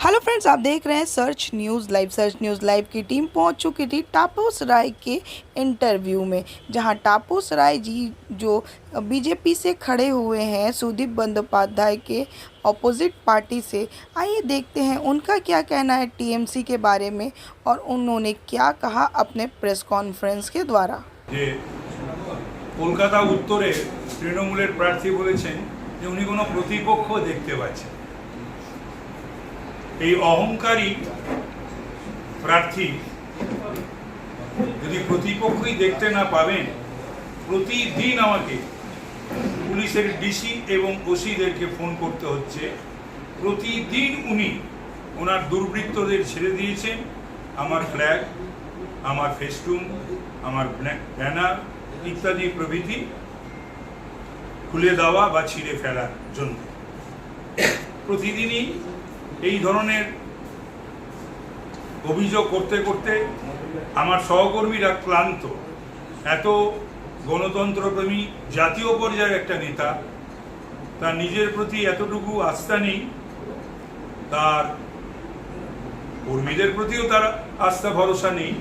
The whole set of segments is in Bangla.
हेलो फ्रेंड्स, आप देख रहे हैं search news live. Search news live की टीम पहुंच चुकी थी तापस राय के इंटरव्यू में, जहां तापस राय जी जो बीजेपी से खड़े हुए हैं सुदीप बंदोपाध्याय के ऑपोजिट पार्टी से। आइए देखते हैं उनका क्या कहना है टीएमसी के बारे में और उन्होंने क्या कहा अपने प्रेस कॉन्फ्रेंस के द्वारा। কলকাতা উত্তরে তৃণমূলের প্রার্থী বলেছেন যে উনি কোনো প্রতিপক্ষ দেখতে পাচ্ছেন। এই অহংকারী প্রার্থী যদি প্রতিপক্ষই দেখতে না পাবেন, প্রতিদিন আমাকে পুলিশের ডিসি এবং ওসিদেরকে ফোন করতে হচ্ছে। প্রতিদিন উনি ওনার দুর্বৃত্তদের ছেড়ে দিয়েছেন আমার ফ্ল্যাগ, আমার ফেস্টুন, আমার ব্যানার ইত্যাদি প্রভৃতি খুলে দেওয়া বা ছিঁড়ে ফেলার জন্য। প্রতিদিনই এই ধরনের অভিযোগ করতে করতে আমার সহকর্মীরা ক্লান্ত। এত গণতন্ত্রপ্রেমী জাতীয় পর্যায়ের একটা নেতা, তার নিজের প্রতি এতটুকু আস্থা নেই, তার কর্মীদের প্রতিও তার আস্থা ভরসা নেই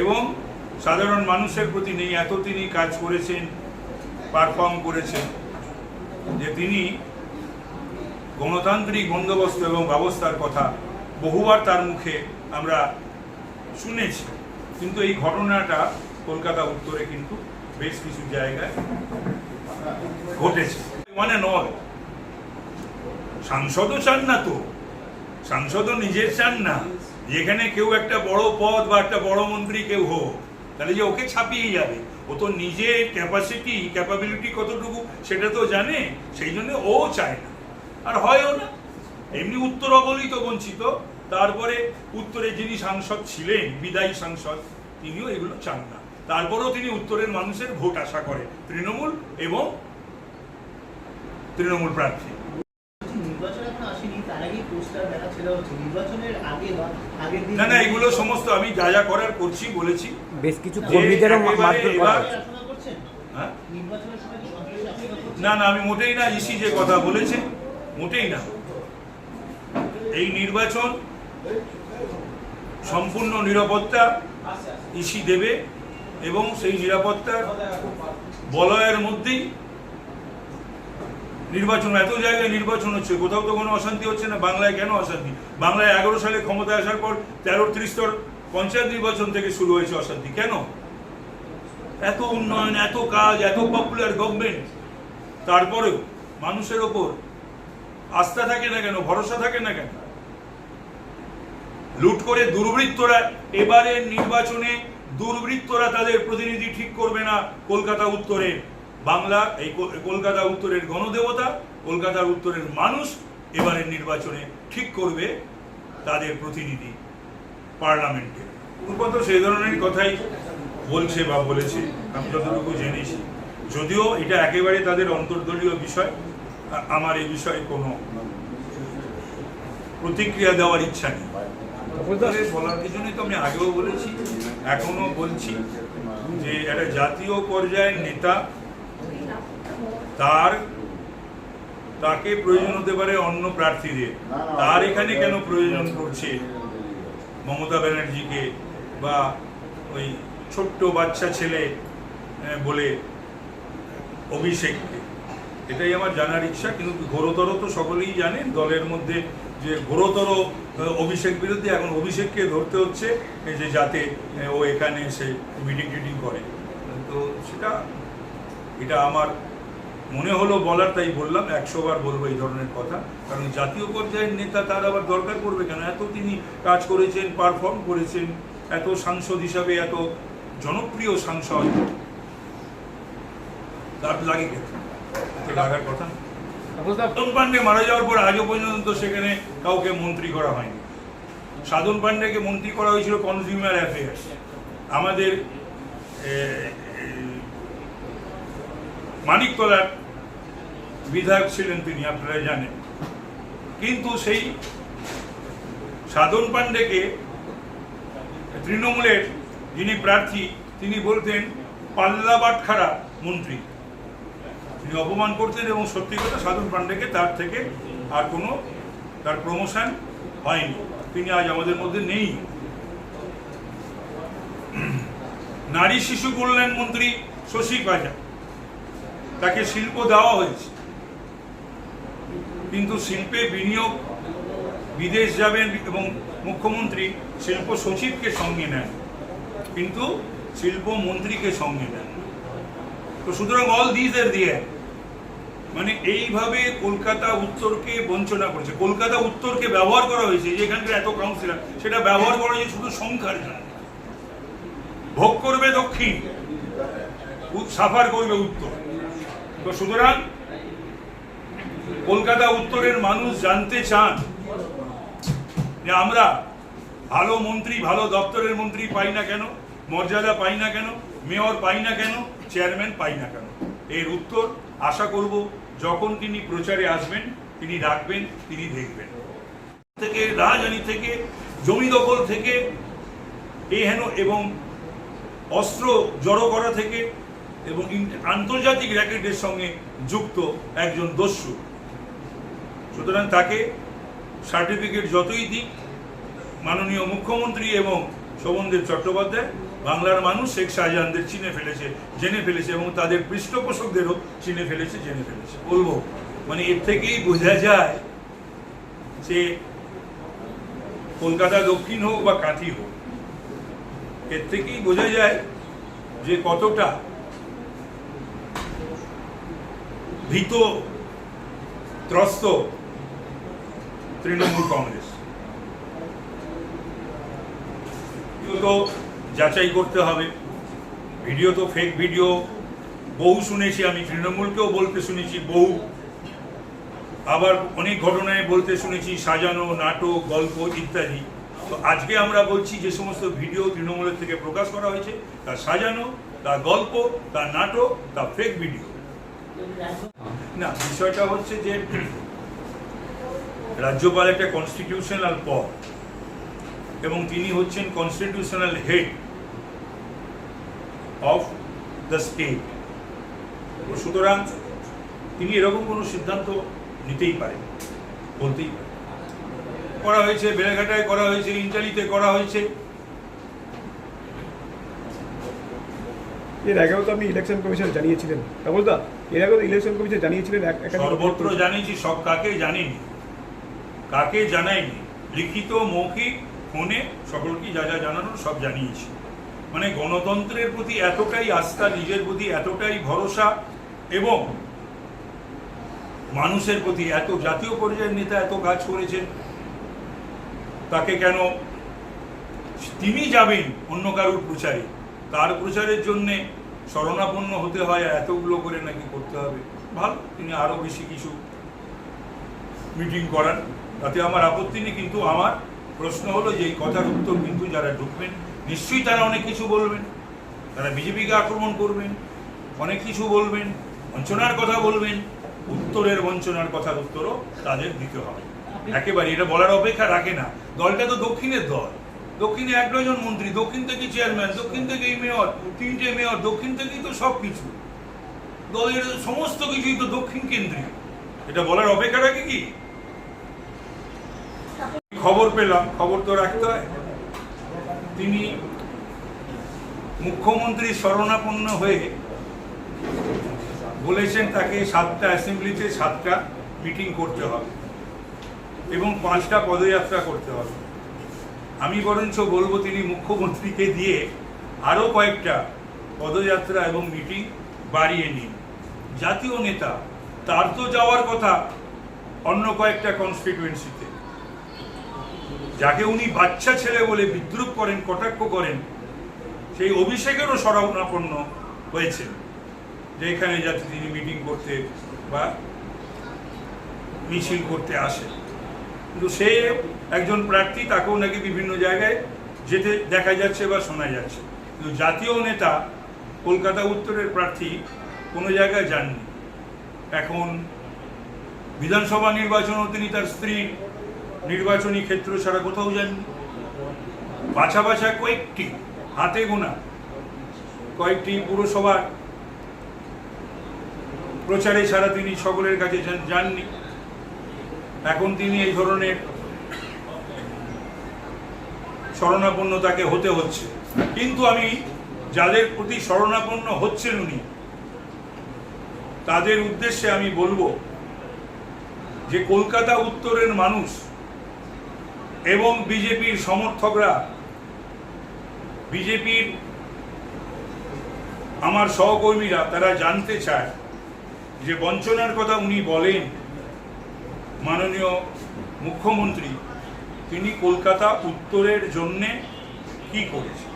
এবং সাধারণ মানুষের প্রতি নেই। এত তিনি কাজ করেছেন, পারফর্ম করেছেন যে তিনি গণতান্ত্রিক বন্দোবস্ত এবং ব্যবস্থার কথা বহুবার তার মুখে আমরা শুনেছি, কিন্তু এই ঘটনাটা কলকাতা উত্তরে কিন্তু বেশ কিছু জায়গায় ঘটেছে। মানে নয়, সাংসদও চান না, তো সাংসদও নিজের চান না যেখানে কেউ একটা বড় পদ বা একটা বড় মন্ত্রী কেউ হোক, তাহলে যে ওকে ছাপিয়ে যাবে। ও তো নিজের ক্যাপাবিলিটি কতটুকু সেটা তো জানে, সেই জন্য ও চায় না, আর হয়ও না। এমনি উত্তর অবলিত বঞ্চিত, তারপরে উত্তরে যিনি সাংসদ ছিলেন, বিদায়ী সাংসদ, তিনিও এগুলো চান না। তারপরেও তিনি উত্তরের মানুষের ভোট আশা করে তৃণমূল এবং তৃণমূল প্রার্থী। না না, এগুলো সমস্ত আমি যা যা করার করছি বলেছি। বেশ কিছু কর্মীদেরও মারধর করা হচ্ছে। না না, আমি মোটেই না। ইসি যে কথা বলেছে মোটেই না। এই নির্বাচন সম্পূর্ণ নিরাপত্তা ইসি দেবে এবং সেই নিরাপত্তার বলয়ের মধ্যেই নির্বাচন। এত জায়গায় নির্বাচন হচ্ছে, কোথাও তো কোনো অশান্তি হচ্ছে না। বাংলায় কেন অশান্তি? বাংলায় 11 সালে ক্ষমতায় আসার পর 13-33 পঞ্চায়েত নির্বাচন থেকে শুরু হয়েছে অশান্তি। কেন? এত উন্নয়ন, এত কাজ, এত পপুলার গভর্নমেন্ট, তারপরেও মানুষের ওপর আস্থা থাকে না কেন, ভরসা থাকে না কেন? লুট করে দুর্বৃত্তরা, এবারে নির্বাচনে দুর্বৃত্তরা তাদের প্রতিনিধি ঠিক করবে না কলকাতা উত্তরে। বাংলা, এই কলকাতা উত্তরের গণদেবতা, কলকাতার উত্তরের মানুষ এবারের নির্বাচনে ঠিক করবে তাদের প্রতিনিধি পার্লামেন্টে। তো সেই ধরনের কথাই বলছে বা বলেছে, আমি যতটুকু জেনেছি। যদিও এটা একেবারে তাদের অন্তর্দলীয় বিষয়, আমার এই বিষয়ে কোনো প্রতিক্রিয়া দেওয়ার ইচ্ছা নেই। বলার কিছু নেই। তো আমি আগেও বলেছি, এখনো বলছি যে একটা জাতীয় পর্যায়ের নেতা, তাকে প্রয়োজন হতে পারে অন্য প্রার্থীদের, তার এখানে কেন প্রয়োজন পড়ছে মমতা ব্যানার্জিকে বা ওই ছোট্ট বাচ্চা ছেলে বলে অভিষেককে? এটাই আমার জানার ইচ্ছা। কিন্তু ঘোরতর তো সকলেই জানেন দলের মধ্যে যে ঘোরতর অভিষেক বিরোধী। এখন অভিষেককে ধরতে হচ্ছে যে যাতে ও এখানে এসে মিটিং টিটিং করে। তো এটা আমার মনে হলো বলার, তাই বললাম। 100 বার বলবো এই ধরনের কথা, কারণ জাতীয় পর্যায়ের নেতা তার আবার দরকার পড়বে কেন? এত তিনি কাজ করেছেন, পারফর্ম করেছেন, এত সাংসদ হিসাবে, এত জনপ্রিয় সাংসদ, তার লাগে কেন? লাগার কথা। সাধন পান্ডে মারা যাওয়ার পর আজও পর্যন্ত সেখানে কাউকে মন্ত্রী করা হয়নি। সাধন পান্ডেকে মন্ত্রী করা হয়েছিল কনজিউমার অ্যাফেয়ার্স। আমাদের মানিকতলার বিধায়ক ছিলেন তিনি, আপনারা জানেন। কিন্তু সেই সাধন পান্ডেকে তৃণমূলের যিনি প্রার্থী, তিনি বলতেন পাল্লা বাটখারা মন্ত্রী। তিনি অপমান করতেন এবং সত্যি কথা সাধন পান্ডেকে তার থেকে আর কোনো তার প্রমোশন হয়নি, তিনি আজ আমাদের মধ্যে নেই। নারী শিশু কল্যাণ মন্ত্রী শশী পাজা, তাকে শিল্প দেওয়া হয়েছে, কিন্তু শিল্পে বিনিয়োগ বিদেশ যাবেন এবং মুখ্যমন্ত্রী শিল্প সচিবকে সঙ্গে নেন, কিন্তু শিল্প মন্ত্রীকে সঙ্গে নেন। তো সুতরাং অল দিস এর দিয়ে মানে এইভাবে কলকাতা উত্তরকে বঞ্চনা করেছে। কলকাতা উত্তরকে ব্যবহার করা হয়েছে, যেখানকার এত কাউন্সিলর, সেটা ব্যবহার করা হয়েছে শুধু সংখ্যার জন্য। ভোগ করবে দক্ষিণ, সাফার করবে উত্তর। তো সুতরাং কলকাতা উত্তরের মানুষ জানতে চান যে আমরা ভালো মন্ত্রী, ভালো দপ্তরের মন্ত্রী পাই না কেন, মর্যাদা পাই না কেন, মেয়র পাই না কেন, চেয়ারম্যান পাই না কেন। এর উত্তর আশা করব যখন তিনি প্রচারে আসবেন, তিনি রাখবেন, তিনি দেখবেন। থেকে রাজধানী থেকে, জমি দখল থেকে, হেন এবং অস্ত্র জড়ো করা থেকে এবং আন্তর্জাতিক র্যাকেটের সঙ্গে যুক্ত একজন দস্যু। সুতরাং তাকে সার্টিফিকেট যতই দিক মাননীয় মুখ্যমন্ত্রী এবং শোভনদেব চট্টোপাধ্যায়, বাংলার মানুষ শেখ শাহজাহানদের চিনে ফেলেছে, জেনে ফেলেছে এবং তাদের পৃষ্ঠপোষকদেরও চিনে ফেলেছে, জেনে ফেলেছে। বলবো মানে এর থেকেই বোঝা যায় যে কলকাতা দক্ষিণ হোক বা কাঁথি হোক, এর থেকেই বোঝা যায় যে কতটা ভীত ত্রস্ত তৃণমূল কংগ্রেস। তো যাচাই করতে হবে, ভিডিও তো ফেক ভিডিও বহু শুনেছি আমি, তৃণমূলকেও বলতে শুনেছি বহু, আবার অনেক ঘটনায় বলতে শুনেছি সাজানো নাটক, গল্প ইত্যাদি। তো আজকে আমরা বলছি যে সমস্ত ভিডিও তৃণমূলের থেকে প্রকাশ করা হয়েছে তা সাজানো, তা গল্প, তা নাটক, তা ফেক ভিডিও না। বিষয়টা হচ্ছে যে রাজ্যপাল একটা কনস্টিটিউশনাল পদ এবং তিনি হচ্ছেন constitutional head of the state. সুতরাং তিনি এরকম কোনো সিদ্ধান্ত নিতেই পারেন, বলতেই পারেন। করা হয়েছে বেলেঘাটায়, করা হয়েছে ইন্টালিতে, করা হয়েছে। এর আগেও তো আপনি ইলেকশন কমিশন জানিয়েছিলেন, বলতা এর আগেও ইলেকশন কমিশন জানিয়েছিলেন। সর্বত্র জানিয়েছি, সব কাকে জানিনি, কাকে জানাইনি, লিখিত মৌখিক ফোনে সকলকে যা যা জানানোর সব জানিয়েছি। মানে গণতন্ত্রের প্রতি এতটাই আস্থা, নিজের প্রতি এতটাই ভরসা এবং মানুষের প্রতি এত, জাতীয় পর্যায়ের নেতা এত কাজ করেছেন, তাকে কেন তিনি যাবেন অন্য কারুর প্রচারে, তার প্রচারের জন্যে শরণাপন্ন হতে হয়, এতগুলো করে নাকি করতে হবে। ভালো, তিনি আরো বেশি কিছু মিটিং করান, তাতে আমার আপত্তি নেই। কিন্তু আমার প্রশ্ন হলো যে এই কথার উত্তর কিন্তু যারা ঢুকবেন নিশ্চয়ই তারা অনেক কিছু বলবেন, তারা বিজেপিকে আক্রমণ করবেন, অনেক কিছু বলবেন, বঞ্চনার কথা বলবেন। উত্তরের বঞ্চনার কথার উত্তরও তাদের দিতে হবে একেবারে, এটা বলার অপেক্ষা রাখে না। দলটা তো দক্ষিণের দল, দক্ষিণে 1 জন মন্ত্রী, দক্ষিণ থেকে চেয়ারম্যান, দক্ষিণ থেকেই মেয়র, 3টে মেয়র, দক্ষিণ থেকেই তো সব কিছু, দলের সমস্ত কিছুই তো দক্ষিণ কেন্দ্রিক। এটা বলার অপেক্ষা রাখে কি? খবর পেলাম, খবর তো রাখতে হয়। তিনি মুখ্যমন্ত্রী শরণাপন্ন হয়ে বলেছেন তাকে 7টা অ্যাসেম্বলিতে 7টা মিটিং করতে হবে এবং 5টা পদযাত্রা করতে হবে। আমি বরঞ্চ বলবো তিনি মুখ্যমন্ত্রীকে দিয়ে আরো কয়েকটা পদযাত্রা এবং মিটিং বাড়িয়ে নিন। জাতীয় নেতা, তার তো যাওয়ার কথা অন্য কয়েকটা কনস্টিটিউয়েন্সিতে, যাকে উনি বাচ্চা ছেলে বলে বিদ্রুপ করেন, কটাক্ষ করেন, সেই অভিষেকেরও শরণাপন্ন হয়েছেন যে এখানে যাতে তিনি মিটিং করতে বা মিছিল করতে আসেন। কিন্তু সে একজন প্রার্থী, তাকেও নাকি বিভিন্ন জায়গায় যেতে দেখা যাচ্ছে বা শোনা যাচ্ছে। কিন্তু জাতীয় নেতা, কলকাতা উত্তরের প্রার্থী কোনো জায়গায় যাননি। এখন বিধানসভা নির্বাচনও তিনি তার স্ত্রীর নির্বাচনী ক্ষেত্র ছাড়া কোথাও যাননি। বাছা বাছা কয়েকটি, হাতে গোনা কয়েকটি পুরসভার প্রচারে ছাড়া তিনি সকলের কাছে যাননি। এখন তিনি এই ধরনের শরণাপন্ন তাকে হতে হচ্ছে। কিন্তু আমি যাদের প্রতি শরণাপন্ন হচ্ছেন উনি, তাদের উদ্দেশ্যে আমি বলবো যে কলকাতা উত্তরের মানুষ এবং বিজেপির সমর্থকরা, বিজেপির আমার সহকর্মীরা, তারা জানতে চায় যে বঞ্চনার কথা উনি বলেন মাননীয় মুখ্যমন্ত্রী, তিনি কলকাতা উত্তরের জন্যে কি করেছেন।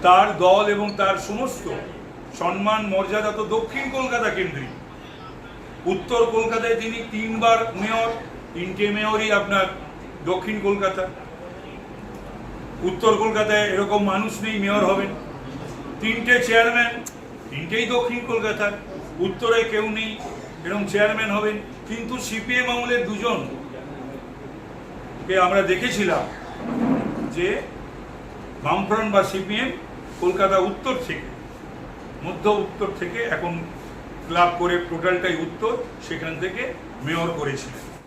তার দল এবং তার সমস্ত সম্মান মর্যাদা তো দক্ষিণ কলকাতা কেন্দ্রিক। উত্তর কলকাতায় তিনি 3 বার মেয়র, 3টে মেয়রই আপনার দক্ষিণ কলকাতা। উত্তর কলকাতায় এরকম মানুষ নেই মেয়র হবেন। 3টে চেয়ারম্যান, 3টেই দক্ষিণ কলকাতার। উত্তরে কেউ নেই এরকম চেয়ারম্যান হবেন। কিন্তু সিপিএম আমলের 2জনকে আমরা দেখেছিলাম যে বামফ্রন্ট বা সিপিএম কলকাতা উত্তর থেকে, মধ্য উত্তর থেকে এখন ক্লাব করে টোটালটাই উত্তর, সেখান থেকে মেয়র করেছিলেন।